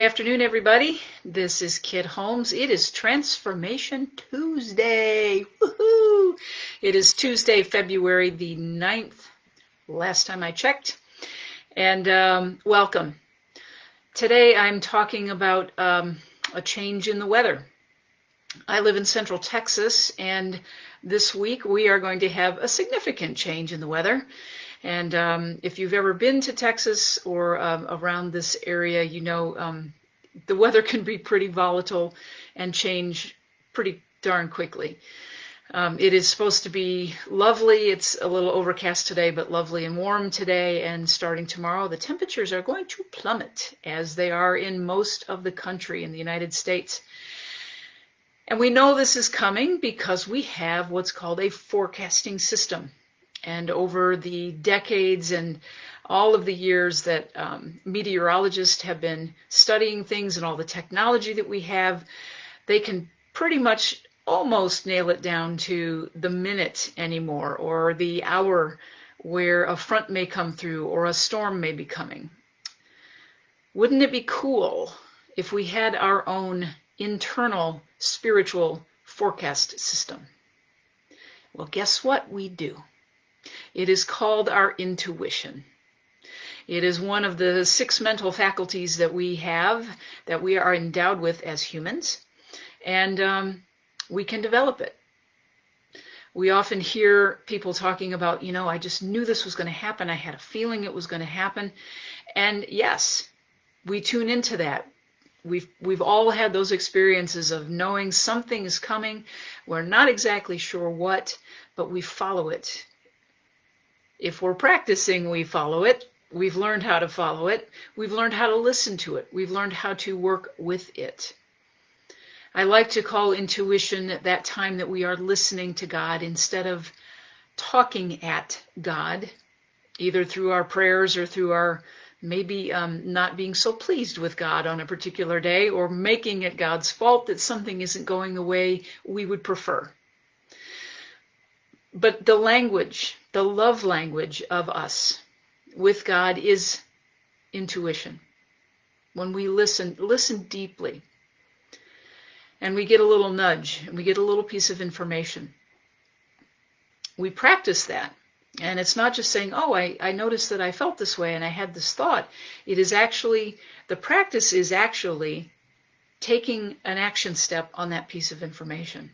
Afternoon, everybody. This is Kid Holmes. It is Transformation Tuesday. Woohoo! It is Tuesday, February the 9th, last time I checked. And welcome. Today I'm talking about a change in the weather. I live in Central Texas, and this week we are going to have a significant change in the weather. And if you've ever been to Texas or around this area, you know the weather can be pretty volatile and change pretty darn quickly. It is supposed to be lovely. It's a little overcast today, but lovely and warm today. And starting tomorrow, the temperatures are going to plummet, as they are in most of the country in the United States. And we know this is coming because we have what's called a forecasting system. And over the decades and all of the years that meteorologists have been studying things and all the technology that we have, they can pretty much almost nail it down to the minute anymore, or the hour where a front may come through or a storm may be coming. Wouldn't it be cool if we had our own internal spiritual forecast system? Well, guess what? We do. It is called our intuition. It is one of the 6 mental faculties that we have, that we are endowed with as humans, and we can develop it. We often hear people talking about, I just knew this was going to happen. I had a feeling it was going to happen. And yes, we tune into that. We've all had those experiences of knowing something is coming. We're not exactly sure what, but we follow it. If we're practicing, we follow it. We've learned how to follow it. We've learned how to listen to it. We've learned how to work with it. I like to call intuition that time that we are listening to God instead of talking at God, either through our prayers or through our maybe not being so pleased with God on a particular day, or making it God's fault that something isn't going the way we would prefer. But the language, the love language of us with God is intuition. When we listen deeply, and we get a little nudge, and we get a little piece of information. We practice that. And it's not just saying, oh, I noticed that I felt this way and I had this thought. It is actually, the practice is actually taking an action step on that piece of information.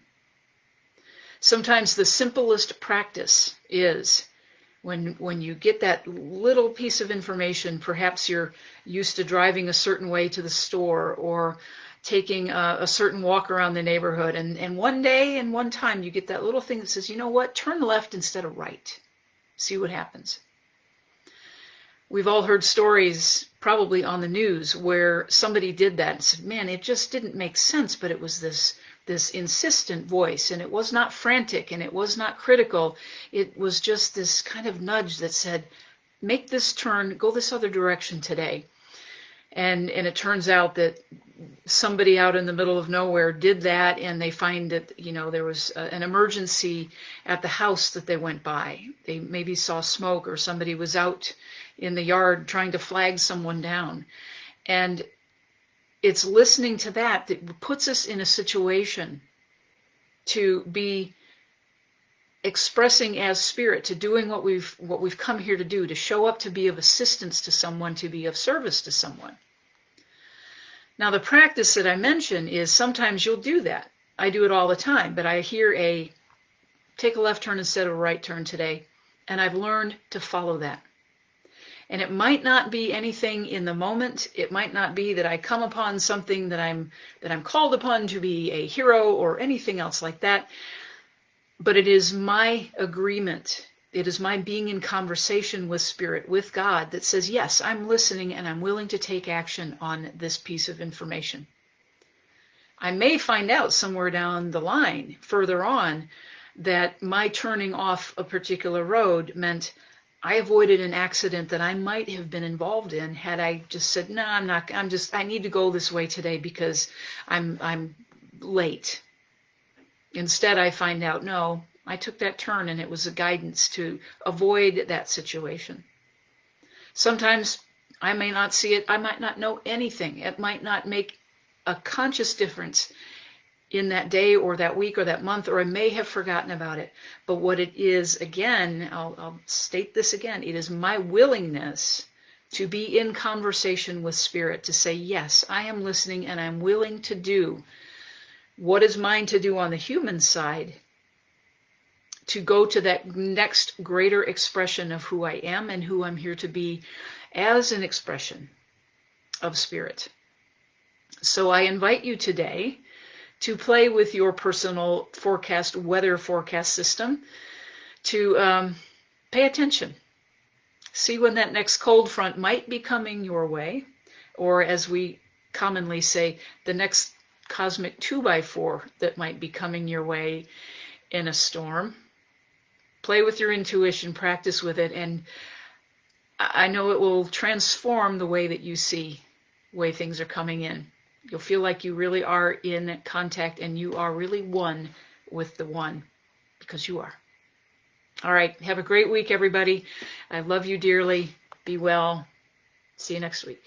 Sometimes the simplest practice is when you get that little piece of information. Perhaps you're used to driving a certain way to the store, or taking a certain walk around the neighborhood, and one day and one time you get that little thing that says, you know what, turn left instead of right. See what happens. We've all heard stories, probably on the news, where somebody did that and said, man, it just didn't make sense, but it was this insistent voice, and it was not frantic, and it was not critical. It was just this kind of nudge that said, make this turn, go this other direction today. And it turns out that somebody out in the middle of nowhere did that, and they find that, there was an emergency at the house that they went by. They maybe saw smoke, or somebody was out in the yard trying to flag someone down. And it's listening to that puts us in a situation to be expressing as spirit, to doing what we've come here to do, to show up, to be of assistance to someone, to be of service to someone. Now, the practice that I mention is sometimes you'll do that. I do it all the time, but I hear take a left turn instead of a right turn today, and I've learned to follow that. And it might not be anything in the moment. It might not be that I come upon something that I'm called upon to be a hero or anything else like that. But it is my agreement. It is my being in conversation with Spirit, with God, that says, yes, I'm listening and I'm willing to take action on this piece of information. I may find out somewhere down the line, further on, that my turning off a particular road meant I avoided an accident that I might have been involved in had I just said, no, I'm not, I need to go this way today because I'm late. Instead, I find out, no, I took that turn and it was a guidance to avoid that situation. Sometimes I may not see it. I might not know anything. It might not make a conscious difference in that day or that week or that month, or I may have forgotten about it. But what it is, again, I'll state this again, it is my willingness to be in conversation with Spirit, to say, yes, I am listening and I'm willing to do what is mine to do on the human side, to go to that next greater expression of who I am and who I'm here to be as an expression of Spirit. So I invite you today to play with your personal forecast, weather forecast system, to pay attention. See when that next cold front might be coming your way, or as we commonly say, the next cosmic 2x4 that might be coming your way in a storm. Play with your intuition, practice with it, and I know it will transform the way that you see the way things are coming in. You'll feel like you really are in contact and you are really one with the one, because you are. All right. Have a great week, everybody. I love you dearly. Be well. See you next week.